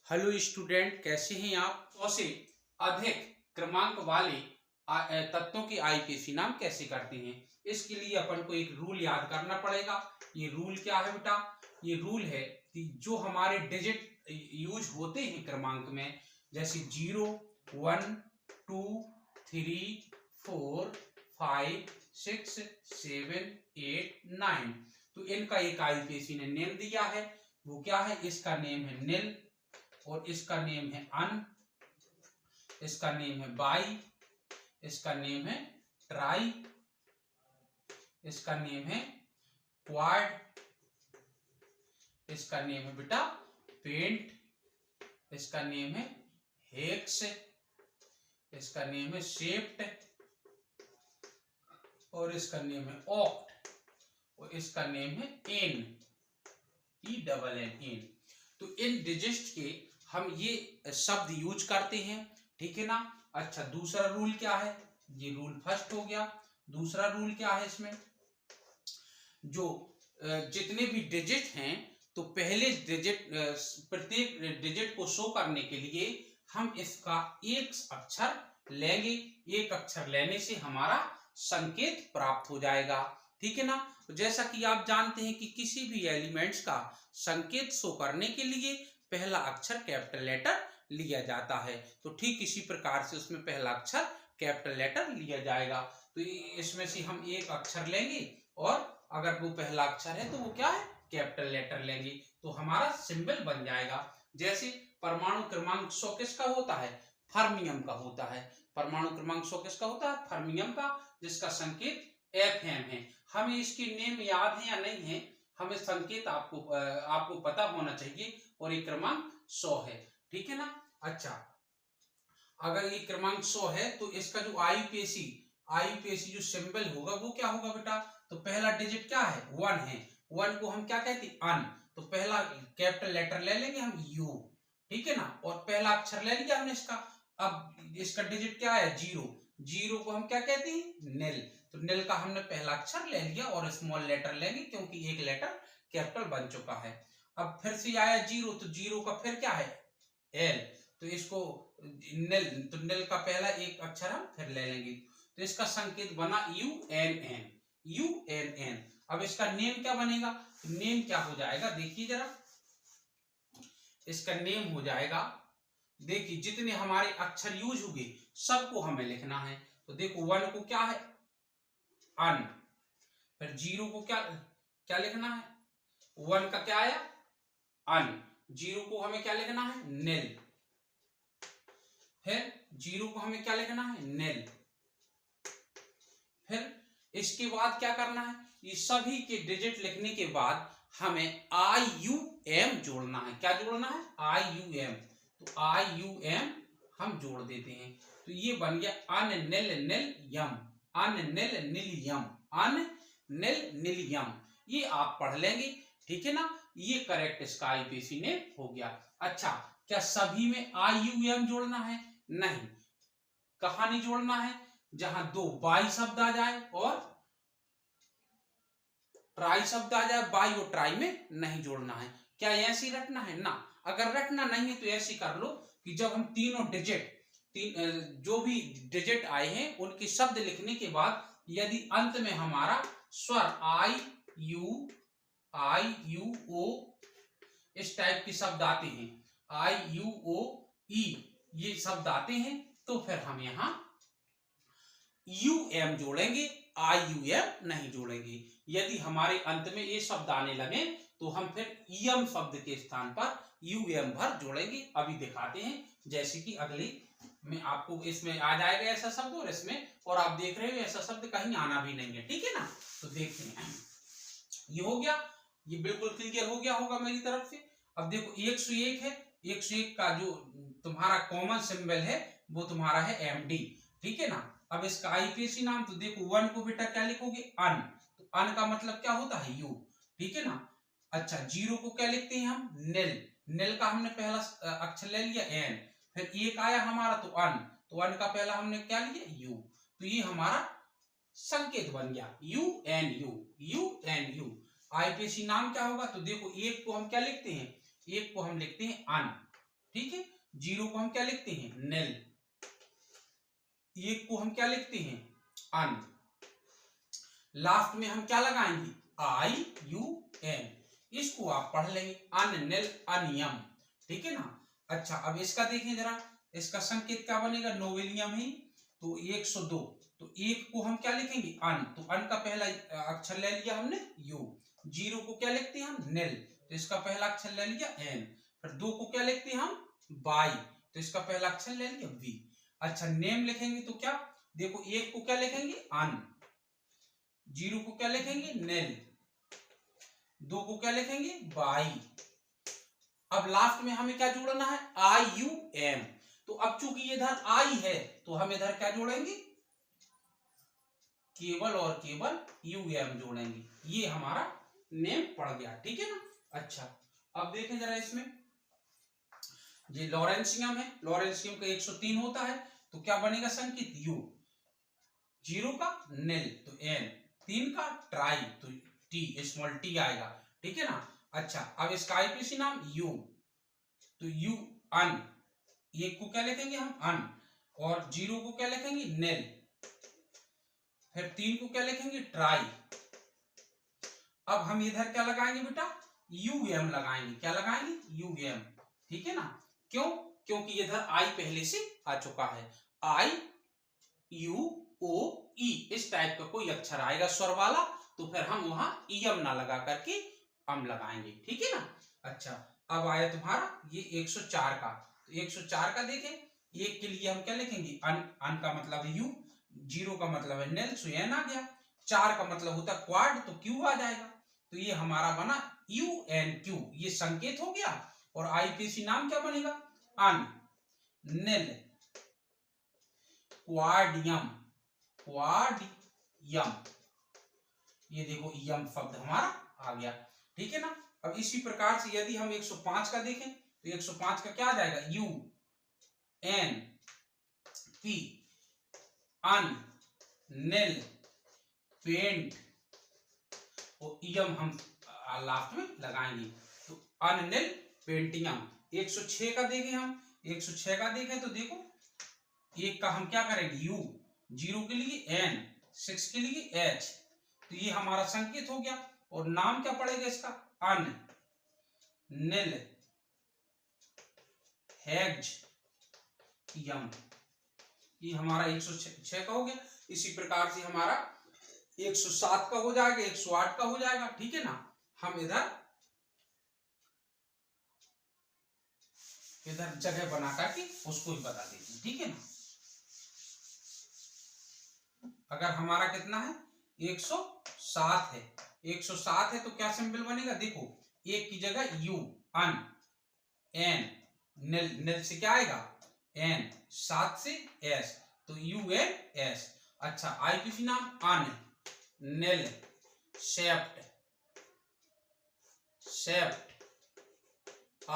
Hello student, कैसे हैं आप? 100 से अधिक क्रमांक वाले तत्वों के आईपीसी नाम कैसे करते हैं? इसके लिए अपन को एक रूल याद करना पड़ेगा। ये रूल क्या है बेटा? ये रूल है कि जो हमारे डिजिट यूज होते हैं क्रमांक में, जैसे 0, 1, 2, 3, 4, 5, 6, 7, 8, 9, तो इनका एक आईपीसी ने नेम दिया है। वो क्या है? इसका नेम है निल, और इसका नेम है अन, इसका नेम है बाई, इसका नेम है ट्राई, इसका नेम है क्वाड, इसका नेम है बेटा पेंट, इसका नेम है हेक्स, इसका नेम है शेप्ट, और इसका नेम है ऑक्ट, और इसका नेम है एन, ENN। तो इन डिजिट्स के हम ये शब्द यूज करते हैं, ठीक है ना। अच्छा, दूसरा रूल क्या है? ये रूल फर्स्ट हो गया। दूसरा रूल क्या है? इसमें जो जितने भी डिजिट हैं, तो पहले डिजिट, प्रत्येक डिजिट को शो करने के लिए हम इसका एक अक्षर लेंगे। एक अक्षर लेने से हमारा संकेत प्राप्त हो जाएगा, ठीक है ना। जैसा कि आप जानते हैं कि किसी भी एलिमेंट्स का संकेत शो करने के लिए पहला अक्षर कैपिटल लेटर लिया जाता है, तो ठीक इसी प्रकार से उसमें पहला अक्षर कैपिटल लेटर लिया जाएगा। तो इसमें से हम एक अक्षर लेंगे, और अगर वो पहला अक्षर है तो वो क्या है? कैपिटल लेटर लेंगे, तो हमारा सिंबल बन जाएगा। जैसे परमाणु क्रमांक 100 किसका होता है? फर्मियम का होता है। परमाणु क्रमांक 100 किसका होता है? फर्मियम का, जिसका संकेत FM है। हमें इसके नेम याद है या नहीं है, हमें संकेत आपको पता होना चाहिए, और ये क्रमांक 100 है, ठीक है ना। अच्छा, अगर ये क्रमांक 100 है तो इसका जो आईपीएसी जो सिंबल होगा वो क्या होगा बेटा? तो पहला डिजिट क्या है? 1 है। 1 को हम क्या कहते हैं? अन। तो पहला कैपिटल लेटर ले लेंगे हम U, ठीक है ना, और पहला अक्षर ले लिया हमने इसका। अब इसका डिजिट क्या है? 0। 0 को हम क्या कहते हैं? निल। तो निल का हमने पहला अक्षर ले लिया, और स्मॉल लेटर लेंगे क्योंकि एक लेटर कैपिटल बन चुका है। अब फिर से आया 0, तो 0 का फिर क्या है? L। तो इसको निल, तो निल का पहला एक अक्षर हम फिर ले लेंगे, तो इसका संकेत बना UNN। अब इसका नेम क्या बनेगा? नेम क्या हो जाएगा? देखिए जरा, इसका नेम हो जाएगा, देखिए जितने हमारे अक्षर यूज होंगे सबको हमें लिखना है। तो देखो 1 को क्या है? अन। फिर 0 को क्या क्या लिखना है? 1 का क्या आया? अन। 0 को हमें क्या लिखना है? निल। फिर 0 को हमें क्या लिखना है? निल। फिर इसके बाद क्या करना है? ये सभी के डिजिट लिखने के बाद हमें IUM जोड़ना है। क्या जोड़ना है? IUM। तो IUM हम जोड़ देते हैं, तो ये बन गया अन निल निल यम, अन निल निल यम, अन निल निल यम। ये आप पढ़ लेंगे, ठीक है ना। ये करेक्ट इसका आईपीसी ने हो गया। अच्छा, क्या सभी में IUM जोड़ना है? नहीं। कहां नहीं जोड़ना है? जहां 2 बाई शब्द आ जाए और ट्राई शब्द आ जाए, बाई और ट्राई में नहीं जोड़ना है। क्या ऐसे ही रखना है? ना। अगर रखना नहीं है तो ऐसे कर लो कि जब हम तीनों डिजिट, जो भी डिजिट आए हैं उनके शब्द लिखने के बाद यदि अंत में हमारा स्वर आई यू ओ इस टाइप के शब्द आते हैं, IUOE ये शब्द आते हैं, तो फिर हम यहाँ UM जोड़ेंगे, IUM नहीं जोड़ेंगे। यदि हमारे अंत में ये शब्द आने लगे तो हम फिर EM शब्द के स्थान पर UM भर जोड़ेंगे। अभी दिखाते हैं, जैसे कि अगली में आपको इसमें आ जाएगा ऐसा शब्द, और इसमें, और आप देख रहे हो ऐसा शब्द कहीं आना भी नहीं है, ठीक है ना। तो देखते हैं, ये हो गया, ये बिल्कुल क्लियर हो गया होगा मेरी तरफ से। अब देखो 101 है, 101 का जो तुम्हारा कॉमन सिंबल है वो तुम्हारा है MD, ठीक है ना। अब इसका आईपीसी नाम, तो देखो 1 को बेटा क्या लिखोगे? अन। तो अन का मतलब क्या होता है? U, ठीक है ना। अच्छा, 0 को क्या लिखते हैं हम? निल। निल का हमने पहला अक्षर ले लिया N, फिर एक आया हमारा तो अन, तो अन का पहला हमने क्या लिया? U। तो ये हमारा संकेत बन गया UNU। आईपीसी नाम क्या होगा? तो देखो 1 को हम क्या लिखते हैं? 1 को हम लिखते हैं अन, ठीक है। 0 को हम क्या लिखते हैं, नेल। 1 को हम क्या लिखते हैं, अन। लास्ट में हम क्या लगाएंगे, IUM। इसको आप पढ़ लेंगे, अन नेल अनियम, ठीक है ना। अच्छा, अब इसका देखें जरा, इसका संकेत क्या बनेगा, नोवेलियम है तो 102, तो 1 को हम क्या लिखेंगे, अन, तो अन का पहला अक्षर ले लिया हमने U। 0 को क्या लिखते हैं हम, नेल, तो इसका पहला अक्षर ले लिया N। फिर 2 को क्या लिखते हैं हम, बाई, तो इसका पहला अक्षर ले लिया V। अच्छा, नेम लिखेंगे तो क्या, देखो 1 को क्या लिखेंगे, अन, 0 को क्या लिखेंगे, नेल, 2 को क्या लिखेंगे, बाई। अब लास्ट में हमें क्या जोड़ना है, IUM। तो अब चूंकि इधर आई है तो हम इधर क्या जोड़ेंगे, केवल और केवल UM जोड़ेंगे। ये हमारा नेम पड़ गया, ठीक है ना। अच्छा, अब देखें जरा इसमें, ये लॉरेंशियम है, लॉरेंशियम का 103 होता है तो क्या बनेगा संकेत, U। 0 का नेल तो N, 3 का ट्राई तो T, स्मॉल t आएगा, ठीक है ना। अच्छा, अब इसका IPC नाम U, तो U अन, 1 को क्या लिखेंगे हम, अन, और 0 को क्या लिखेंगे, नेल, फिर 3 को क्या लिखेंगे, ट्राई। अब हम इधर क्या लगाएंगे बेटा, UM लगाएंगे, क्या लगाएंगे, UM, ठीक है ना। क्यों, क्योंकि इधर I पहले से आ चुका है, IUOE, इस टाइप का कोई अक्षर आएगा स्वर वाला तो फिर हम वहां EM ना लगा करके अम लगाएंगे, ठीक है ना। अच्छा, अब आया तुम्हारा ये 104 का, तो 104 का देखें, 1 के लिए हम क्या लिखेंगे, अन, अन का मतलब है U, 0 का मतलब है नेल, सो N आ गया, 4 का मतलब होता है क्वाड तो Q आ जाएगा, तो ये हमारा बना UNQ, ये संकेत हो गया। और IPC नाम क्या बनेगा, अन नेल क्वाडियम, क्वाडियम, ये देखो यम शब्द हमारा आ गया, ठीक है ना। अब इसी प्रकार से यदि हम 105 का देखें तो 105 का क्या आ जाएगा, UNP, अन नेल पेंट, और इयम हम लास्ट में लगाएंगे, तो अननेल पेंटियम। 106 का देखें हम, 106 का देखें तो देखो, 1 का हम क्या करेंगे, U, 0 के लिए N, 6 के लिए H, तो ये हमारा संकेत हो गया। और नाम क्या पड़ेगा इसका, अन नेल हेग्ज यम, ये हमारा 106 का हो गया। इसी प्रकार से हमारा 107 का हो जाएगा, 108 का हो जाएगा, ठीक है ना। हम इधर जगह बना करके उसको ही बता देते हैं, ठीक है ना। अगर हमारा कितना है, 107 है, 107 है तो क्या सिंबल बनेगा, देखो 1 की जगह U, अन, N, नेल, नेल से क्या आएगा, N, 7 से S, तो UNS। अच्छा, IPC नाम अन नेल शेप्ट, शेप्ट,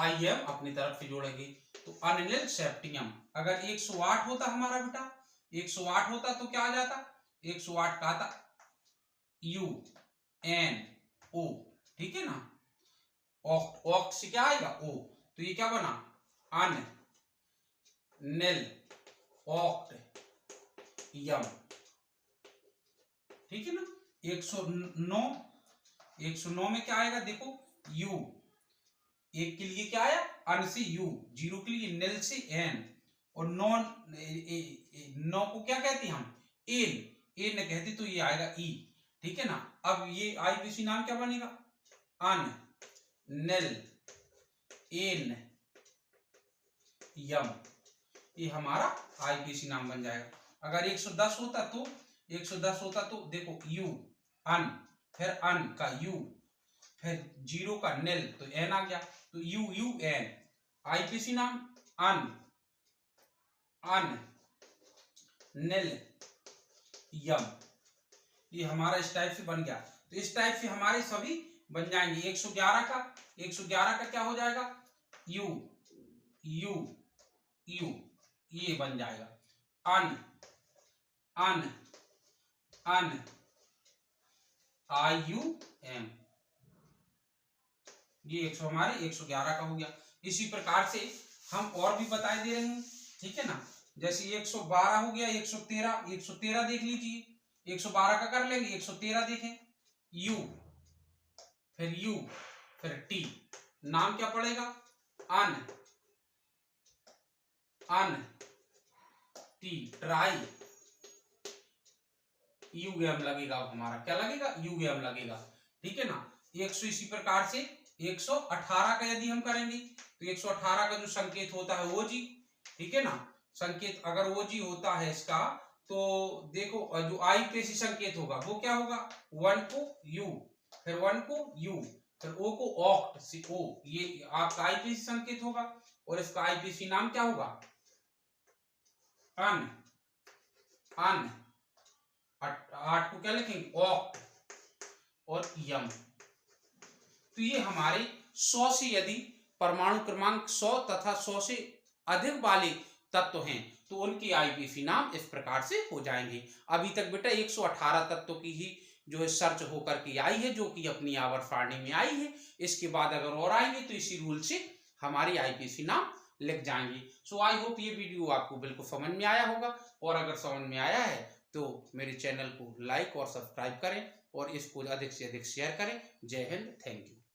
IM अपनी तरफ से जोड़ेंगे तो अननेल सेप्टियम। अगर 108 होता हमारा बेटा, 108 होता तो क्या आ जाता, 108 का आता UNO, ठीक है ना। ऑक्ट, ऑक्ट से क्या आएगा, O, तो ये क्या बना, अन नेल ऑक्ट यम, ठीक है ना। 109 में क्या आएगा, देखो U, 1 के लिए क्या आया, अन से U, 0 के लिए नेल से N, और 9 को क्या कहते हैं हम, एन, एन कहते तो ये आएगा E, ठीक है ना। अब ये IPC नाम क्या बनेगा, अन नेल एन यम, ये हमारा IPC नाम बन जाएगा। अगर 110 होता तो, 110 होता तो देखो U, अन, फिर अन का U, फिर 0 का नेल तो N आ गया, तो UUN। IPC नाम अन, अन नेल यम, ये हमारा इस टाइप से बन गया। तो इस टाइप से हमारे सभी बन जाएंगे। 111 का क्या हो जाएगा, U, U, U, ये बन जाएगा, अन, अन, अन IUM, ये हमारे 111 का हो गया। इसी प्रकार से हम और भी बता दे रहे हैं, ठीक है ना। जैसे 112 हो गया, 113, 113 देख लीजिए, 112 का कर लेंगे, 113 देखें, यू, फिर टी, नाम क्या पड़ेगा, अन, टी, ट्राई, यूएम लगेगा, हमारा क्या लगेगा, यूएम लगेगा, ठीक है ना। 100 इसी प्रकार से 118 का यदि हम करेंगे तो 118 का जो संकेत होता है वो जी, ठीक है ना। संकेत अगर वो जी होता है इसका, तो देखो जो आई पेशी संकेत होगा वो क्या होगा, 1 को यू, फिर 1 को यू, फिर ओ को ऑक्ट, सी ओ, ये आपका आई पेशी संकेत होगा, और इसका आई पेशी नाम क्या होगा, अन, 8 को क्या लिखेंगे, ऑक्ट, और यम। तो ये हमारे 100 से यदि परमाणु क्रमांक 100 तथा 100 से अधिक वाले तत्व हैं तो उनके आईपीसी नाम इस प्रकार से हो जाएंगे। अभी तक बेटा 118 तत्वों की ही जो है सर्च होकर के आई है, जो कि अपनी आवर्त सारणी में आई है। इसके बाद अगर और आएंगे तो इसी रूल से हमारी आईपीसी नाम लिख जाएंगे। सो आई होप ये वीडियो आपको बिल्कुल समझ में आया होगा, और अगर समझ में आया है तो मेरे चैनल को लाइक और सब्सक्राइब करें और इसको अधिक से अधिक शेयर करें। जय हिंद, थैंक यू।